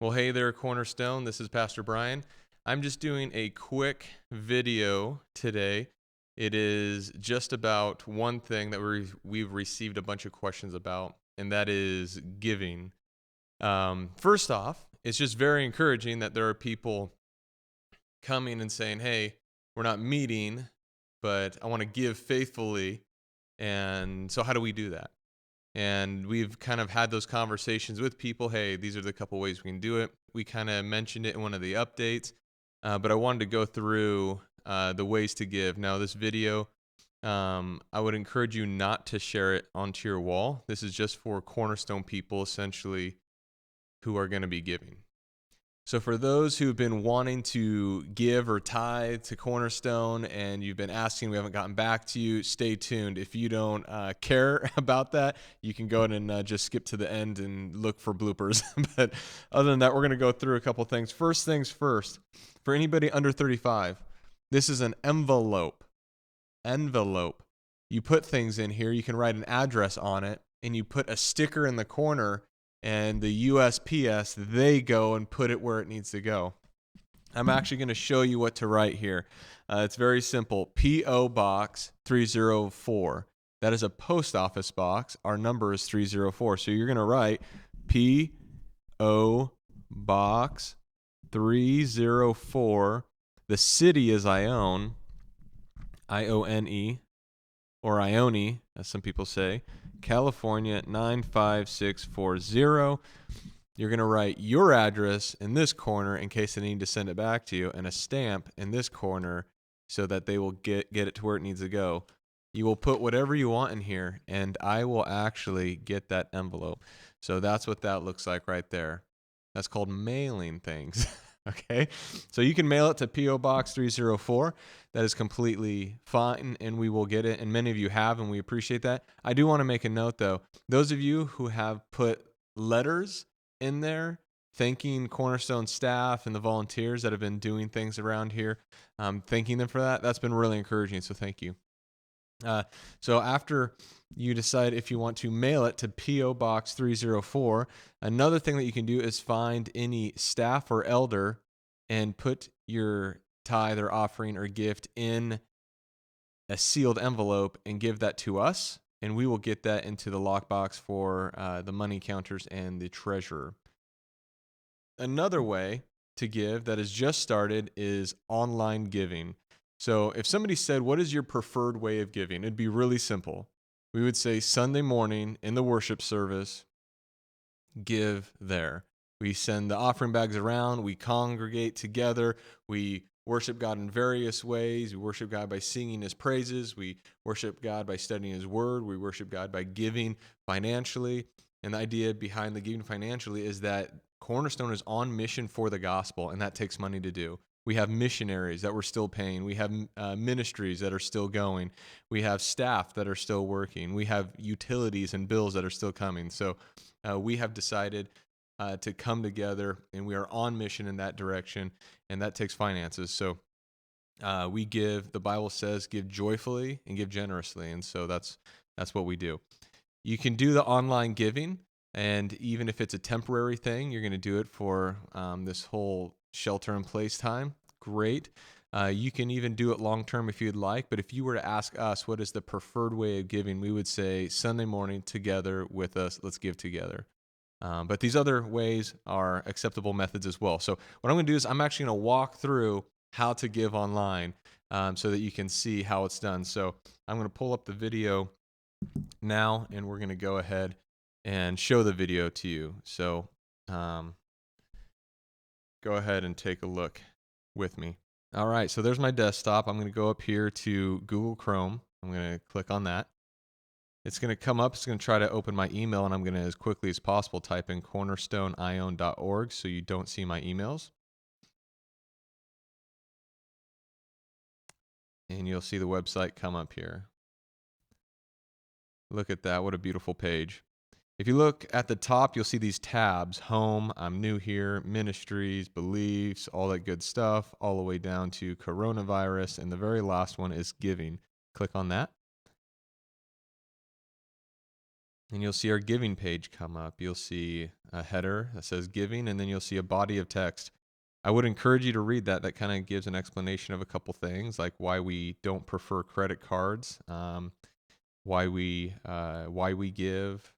Well, hey there, Cornerstone. This is Pastor Brian. I'm just doing a quick video today. It is just about one thing that we've received a bunch of questions about, and that is giving. First off, it's just very encouraging that there are people coming and saying, hey, we're not meeting, but I want to give faithfully. And so, how do we do that? And we've kind of had those conversations with people. Hey, these are the couple ways we can do it. We kind of mentioned it in one of the updates, but I wanted to go through the ways to give. Now, this video, I would encourage you not to share it onto your wall. This is just for Cornerstone people, essentially, who are going to be giving. So for those who've been wanting to give or tithe to Cornerstone and you've been asking, we haven't gotten back to you, stay tuned. If you don't care about that, you can go ahead and just skip to the end and look for bloopers. But other than that, we're going to go through a couple things. First things first, for anybody under 35, this is an envelope. You put things in here. You can write an address on it, and you put a sticker in the corner, and the USPS, they go and put it where it needs to go. I'm actually going to show you what to write here. It's very simple. P.O. Box 304. That is a post office box. Our number is 304. So you're going to write P.O. Box 304. The city is Ione, I-O-N-E, or Ione, as some people say, California 95640. You're going to write your address in this corner in case they need to send it back to you, and a stamp in this corner so that they will get it to where it needs to go. You will put whatever you want in here, and I will actually get that envelope. So that's what that looks like right there. That's called mailing things. Okay, so you can mail it to P.O. Box 304. That is completely fine, and we will get it, and many of you have, and we appreciate that. I do want to make a note, though. Those of you who have put letters in there thanking Cornerstone staff and the volunteers that have been doing things around here, thanking them for that, that's been really encouraging, so thank you. So after you decide if you want to mail it to P.O. Box 304, another thing that you can do is find any staff or elder and put your tithe or offering or gift in a sealed envelope and give that to us, and we will get that into the lockbox for the money counters and the treasurer. Another way to give that has just started is online giving. So if somebody said, what is your preferred way of giving? It'd be really simple. We would say Sunday morning in the worship service, give there. We send the offering bags around. We congregate together. We worship God in various ways. We worship God by singing His praises. We worship God by studying His Word. We worship God by giving financially. And the idea behind the giving financially is that Cornerstone is on mission for the gospel, and that takes money to do. We have missionaries that we're still paying. We have ministries that are still going. We have staff that are still working. We have utilities and bills that are still coming. So we have decided to come together, and we are on mission in that direction, and that takes finances. So we give, the Bible says, give joyfully and give generously, and so that's what we do. You can do the online giving, and even if it's a temporary thing, you're going to do it for this whole shelter-in-place time. Great. You can even do it long-term if you'd like, but if you were to ask us what is the preferred way of giving, we would say Sunday morning together with us, let's give together. But these other ways are acceptable methods as well. So what I'm going to do is I'm actually going to walk through how to give online so that you can see how it's done. So I'm going to pull up the video now, and we're going to go ahead and show the video to you. So go ahead and take a look with me. All right, so there's my desktop. I'm going to go up here to Google Chrome. I'm going to click on that. It's going to come up. It's going to try to open my email, and I'm going to, as quickly as possible, type in cornerstoneione.org so you don't see my emails. And you'll see the website come up here. Look at that. What a beautiful page. If you look at the top, you'll see these tabs: home, I'm new here, ministries, beliefs, all that good stuff, all the way down to coronavirus. And the very last one is giving. Click on that. and you'll see our giving page come up. You'll see a header that says giving, and then you'll see a body of text. I would encourage you to read that. That kind of gives an explanation of a couple things, like why we don't prefer credit cards, why we give,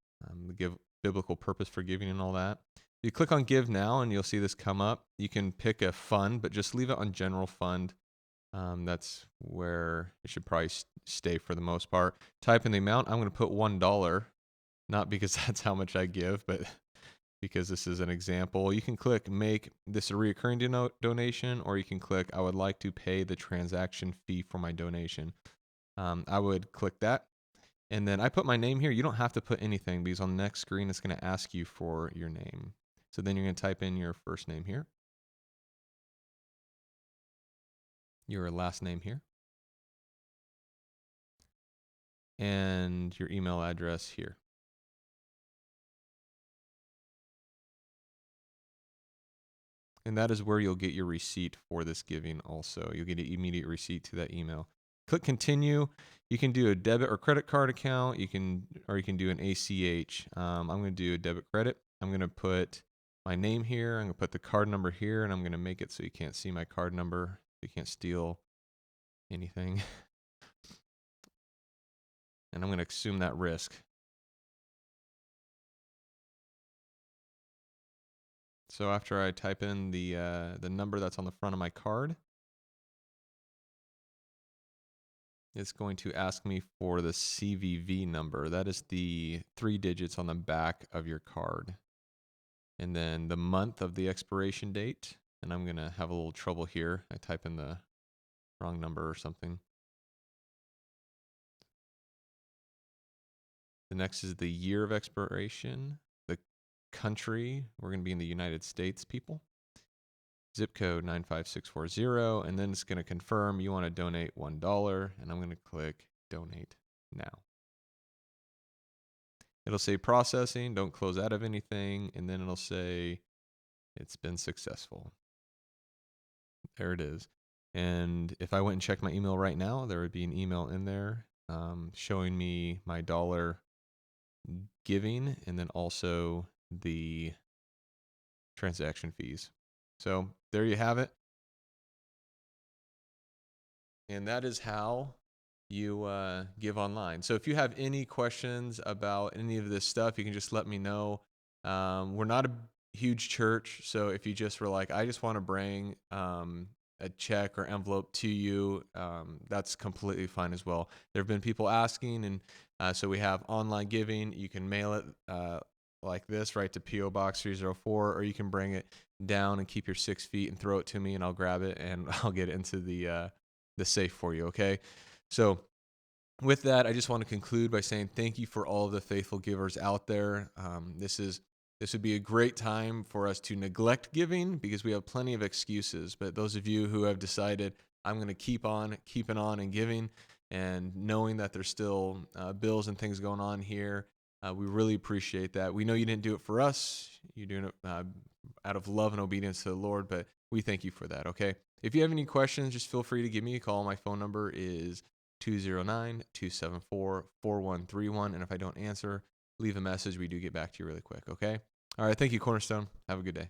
give biblical purpose for giving and all that. You click on Give Now, and you'll see this come up. You can pick a fund, but just leave it on General Fund. That's where it should probably stay for the most part. Type in the amount. I'm going to put $1, not because that's how much I give, but because this is an example. You can click Make this a reoccurring donation, or you can click I would like to pay the transaction fee for my donation. I would click that. And then I put my name here. You don't have to put anything because on the next screen, it's going to ask you for your name. So then you're going to type in your first name here, your last name here, and your email address here. And that is where you'll get your receipt for this giving also. You'll get an immediate receipt to that email. Click Continue. You can do a debit or credit card account. You can do an ACH. I'm going to do a debit credit. I'm going to put my name here. I'm going to put the card number here, and I'm going to make it so you can't see my card number. You can't steal anything. And I'm going to assume that risk. So after I type in the number that's on the front of my card, it's going to ask me for the CVV number. That is the 3 digits on the back of your card. And then the month of the expiration date. And I'm going to have a little trouble here. I type in the wrong number or something. The next is the year of expiration. The country, we're going to be in the United States, people. Zip code 95640, and then it's going to confirm you want to donate $1, and I'm going to click Donate Now. It'll say processing, don't close out of anything, and then it'll say it's been successful. There it is. And if I went and checked my email right now, there would be an email in there showing me my dollar giving, and then also the transaction fees. So there you have it. And that is how you give online. So if you have any questions about any of this stuff, you can just let me know. We're not a huge church, so if you just were like, I just want to bring a check or envelope to you, that's completely fine as well. There have been people asking, and so we have online giving. You can mail it like this, right to P.O. Box 304, or you can bring it down and keep your 6 feet and throw it to me, and I'll grab it and I'll get it into the safe for you, okay? So with that, I just want to conclude by saying thank you for all of the faithful givers out there. This would be a great time for us to neglect giving because we have plenty of excuses. But those of you who have decided, I'm going to keep on keeping on and giving, and knowing that there's still bills and things going on here, we really appreciate that. We know you didn't do it for us. You're doing it out of love and obedience to the Lord, but we thank you for that, okay? If you have any questions, just feel free to give me a call. My phone number is 209-274-4131. And if I don't answer, leave a message. We do get back to you really quick, okay? All right, thank you, Cornerstone. Have a good day.